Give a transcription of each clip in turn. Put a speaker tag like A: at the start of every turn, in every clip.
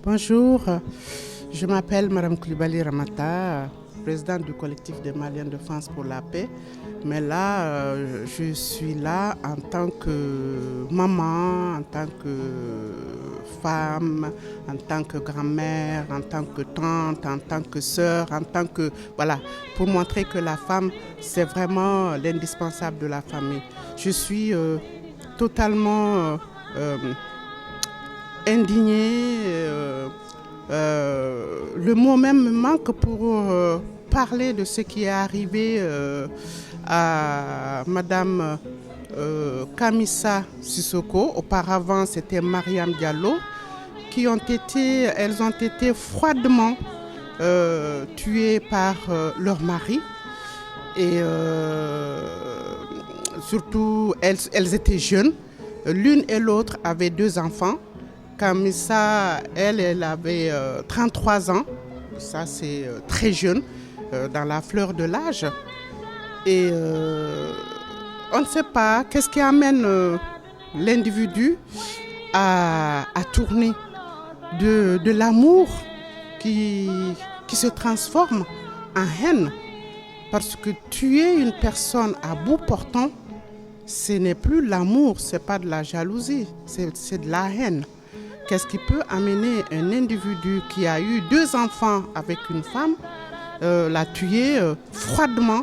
A: Bonjour, je m'appelle Madame Koulibaly Ramata, présidente du collectif des Maliens de France pour la paix. Mais là, je suis là en tant que maman, en tant que femme, en tant que grand-mère, en tant que tante, en tant que sœur, en tant que... Voilà, pour montrer que la femme, c'est vraiment l'indispensable de la famille. Je suis totalement indignée. Le mot même me manque pour parler de ce qui est arrivé à Madame Kamissa Sissoko. Auparavant, c'était Mariam Diallo, elles ont été froidement tuées par leur mari. Et surtout, elles étaient jeunes. L'une et l'autre avaient 2 enfants. Kamissa, elle avait 33 ans. Ça, c'est très jeune, dans la fleur de l'âge. Et on ne sait pas qu'est-ce qui amène l'individu à tourner de l'amour qui se transforme en haine. Parce que tuer une personne à bout portant, ce n'est plus l'amour, ce n'est pas de la jalousie, c'est de la haine. Qu'est-ce qui peut amener un individu qui a eu 2 enfants avec une femme, la tuer froidement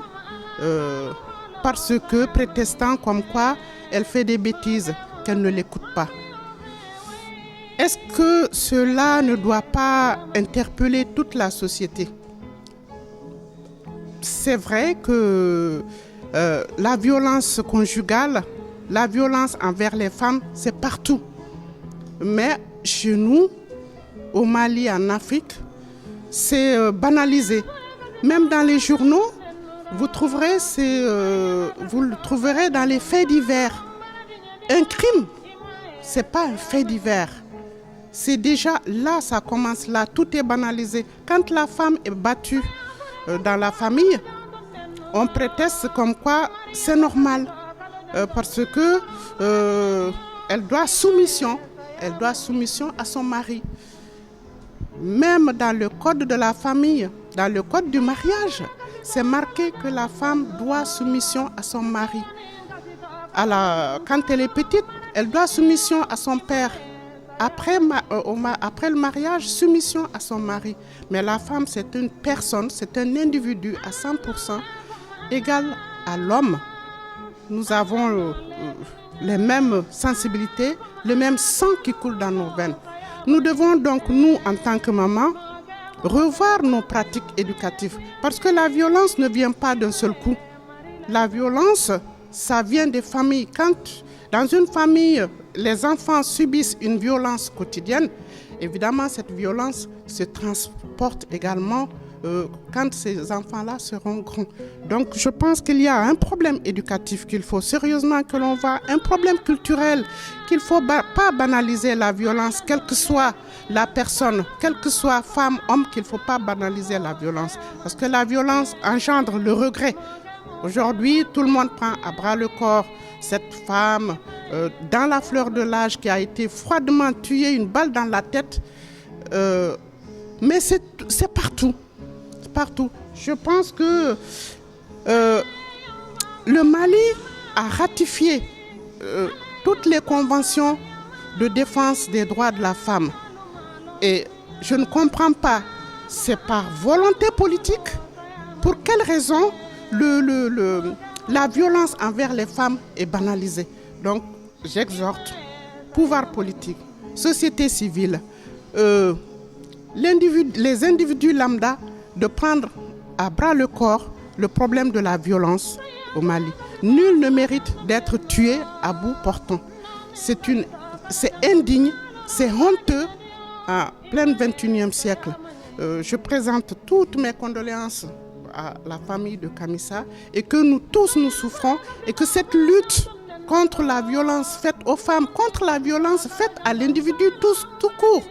A: parce que prétextant comme quoi elle fait des bêtises, qu'elle ne l'écoute pas. Est-ce que cela ne doit pas interpeller toute la société? C'est vrai que la violence conjugale, la violence envers les femmes, c'est partout. Mais chez nous, au Mali, en Afrique, c'est banalisé. Même dans les journaux, vous le trouverez dans les faits divers. Un crime, ce n'est pas un fait divers. C'est déjà là, ça commence là, tout est banalisé. Quand la femme est battue dans la famille, on prétexte comme quoi c'est normal. Parce que elle doit soumission à son mari. Même dans le code de la famille, dans le code du mariage, c'est marqué que la femme doit soumission à son mari. Quand elle est petite, elle doit soumission à son père. Après le mariage, soumission à son mari. Mais la femme, c'est une personne, c'est un individu à 100% égal à l'homme. Nous avons les mêmes sensibilités, le même sang qui coule dans nos veines. Nous devons donc, nous, en tant que maman, revoir nos pratiques éducatives. Parce que la violence ne vient pas d'un seul coup. La violence, ça vient des familles. Quand, dans une famille, les enfants subissent une violence quotidienne, évidemment, cette violence se transporte également quand ces enfants-là seront grands. Donc, je pense qu'il y a un problème éducatif qu'il faut sérieusement que l'on voit, un problème culturel, qu'il ne faut pas banaliser la violence, quelle que soit la personne, quelle que soit femme, homme, qu'il ne faut pas banaliser la violence. Parce que la violence engendre le regret. Aujourd'hui, tout le monde prend à bras le corps cette femme dans la fleur de l'âge qui a été froidement tuée, une balle dans la tête. Mais c'est partout. Partout. Je pense que le Mali a ratifié toutes les conventions de défense des droits de la femme. Et je ne comprends pas, c'est par volonté politique? Pour quelle raison la violence envers les femmes est banalisée? Donc, j'exhorte pouvoir politique, société civile, les individus lambda de prendre à bras le corps le problème de la violence au Mali. Nul ne mérite d'être tué à bout portant. C'est indigne, c'est honteux à plein 21e siècle. Je présente toutes mes condoléances à la famille de Kamissa et que nous tous nous souffrons et que cette lutte contre la violence faite aux femmes, contre la violence faite à l'individu tout court,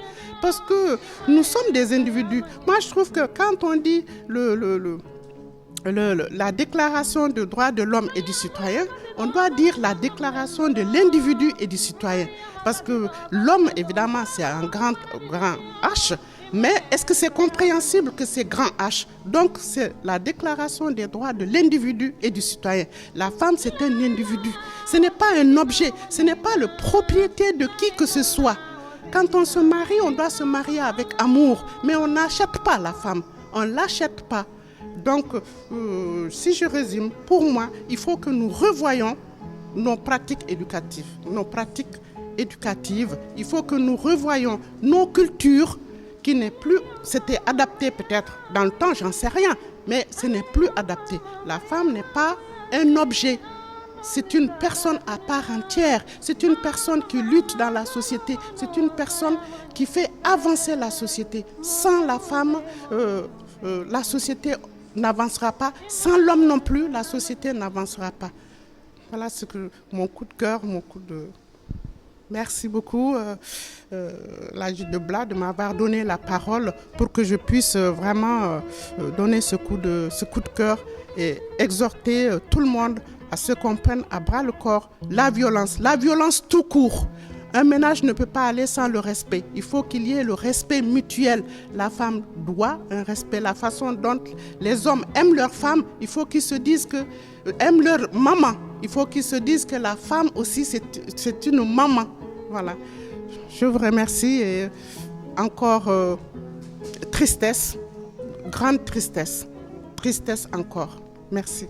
A: parce que nous sommes des individus. Moi, je trouve que quand on dit la déclaration des droits de l'homme et du citoyen, on doit dire la déclaration de l'individu et du citoyen. Parce que l'homme, évidemment, c'est un grand H, mais est-ce que c'est compréhensible que c'est grand H? Donc, c'est la déclaration des droits de l'individu et du citoyen. La femme, c'est un individu. Ce n'est pas un objet, ce n'est pas la propriété de qui que ce soit. Quand on se marie, on doit se marier avec amour, mais on n'achète pas la femme, on ne l'achète pas. Donc, si je résume, pour moi, il faut que nous revoyions nos pratiques éducatives. Il faut que nous revoyions nos cultures qui n'est plus, c'était adapté peut-être dans le temps, j'en sais rien, mais ce n'est plus adapté. La femme n'est pas un objet. C'est une personne à part entière, c'est une personne qui lutte dans la société, c'est une personne qui fait avancer la société. Sans la femme, la société n'avancera pas. Sans l'homme non plus, la société n'avancera pas. Voilà ce que mon coup de cœur, Merci beaucoup, l'Agit de Blas, de m'avoir donné la parole pour que je puisse vraiment donner ce coup de cœur et exhorter tout le monde à ce qu'on prenne à bras le corps la violence tout court. Un ménage ne peut pas aller sans le respect. Il faut qu'il y ait le respect mutuel. La femme doit un respect. La façon dont les hommes aiment leur femme, il faut qu'ils se disent que aiment leur maman. Il faut qu'ils se disent que la femme aussi, c'est une maman. Voilà. Je vous remercie et encore tristesse, grande tristesse. Tristesse encore. Merci.